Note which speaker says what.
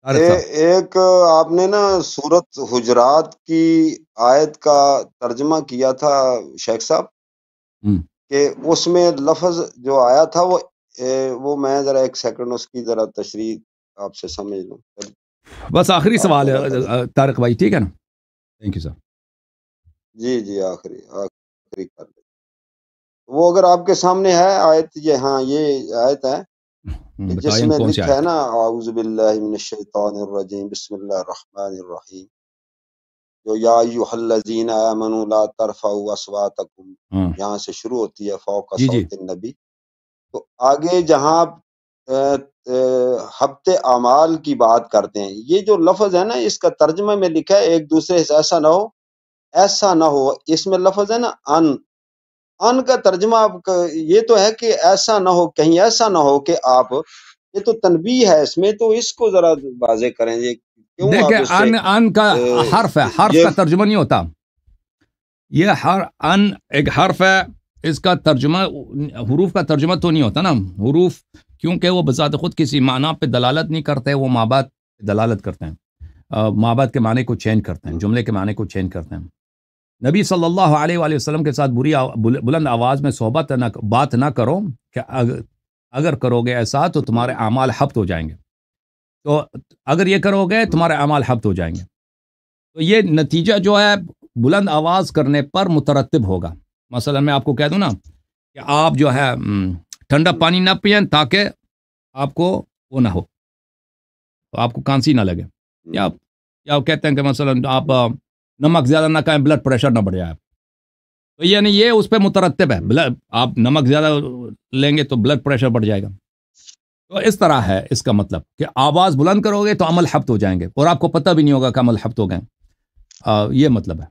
Speaker 1: طارق صاحب.
Speaker 2: ایک آپ نے نا سورت حجرات کی آیت کا ترجمہ کیا تھا شیخ صاحب، کہ اس میں لفظ جو آیا تھا وہ میں ذرا ایک سیکنڈ اس کی ذرا تشریح آپ سے سمجھ لوں.
Speaker 1: بس آخری سوال ہے طارق بھائی، ٹھیک ہے نا؟ Thank you sir.
Speaker 2: جی آخری کر لیں. وہ اگر آپ کے سامنے ہے آیت، یہ آیت ہے جس میں لکھا ہے نا اعوذ باللہ من الشیطان الرجیم بسم اللہ الرحمن الرحیم، جو یا ایھا الذین آمنوا لا ترفعوا اصواتکم، یہاں سے شروع ہوتی ہے فوق صوت النبی. تو آگے جہاں حبط اعمال کی بات کرتے ہیں، یہ جو لفظ ہے نا اس کا ترجمہ میں لکھا ہے ایک دوسرے سے ایسا نہ ہو. اس میں لفظ ہے نا ان کا ترجمہ یہ تو ہے کہ ایسا نہ ہو، کہیں ایسا نہ ہو کہ آپ، یہ تو تنبیہ ہے اس میں، تو اس کو ذرا واضح کریں. یہ کیوں آپ اس سے
Speaker 1: ان کا حرف ہے، حرف کا ترجمہ نہیں ہوتا. یہ ان ایک حرف ہے، اس کا ترجمہ حروف کا ترجمہ تو نہیں ہوتا نا. حروف کیونکہ وہ بذات خود کسی معنی پہ دلالت نہیں کرتے، وہ مابعد پہ دلالت کرتے ہیں، مابعد کے معنی کو چینج کرتے ہیں، جملے کے معنی کو چینج کرتے ہیں. نبی صلی اللہ علیہ وآلہ وسلم کے ساتھ بلند آواز میں بات نہ کرو، کہ اگر کرو گے ایسا تو تمہارے اعمال حبط ہو جائیں گے. تو اگر یہ کرو گے تمہارے اعمال حبط ہو جائیں گے. تو یہ نتیجہ جو ہے بلند آواز کرنے پر مترتب ہوگا. مثلا میں آپ کو کہہ دوں نا کہ آپ جو ہے ٹھنڈا پانی نہ پئیں تاکہ آپ کو وہ نہ ہو، تو آپ کو کانسی نہ لگے. یا کہتے ہیں کہ مثلا آپ نمک زیادہ نہ کھائیں، بلڈ پریشر نہ بڑھ جائے. تو یعنی یہ اس پہ مترتب ہے، آپ نمک زیادہ لیں گے تو بلڈ پریشر بڑھ جائے گا. تو اس طرح ہے اس کا مطلب کہ آواز بلند کرو گے تو عمل حبط ہو جائیں گے، اور آپ کو پتہ بھی نہیں ہوگا کہ عمل حبط ہو گئے. یہ مطلب ہے.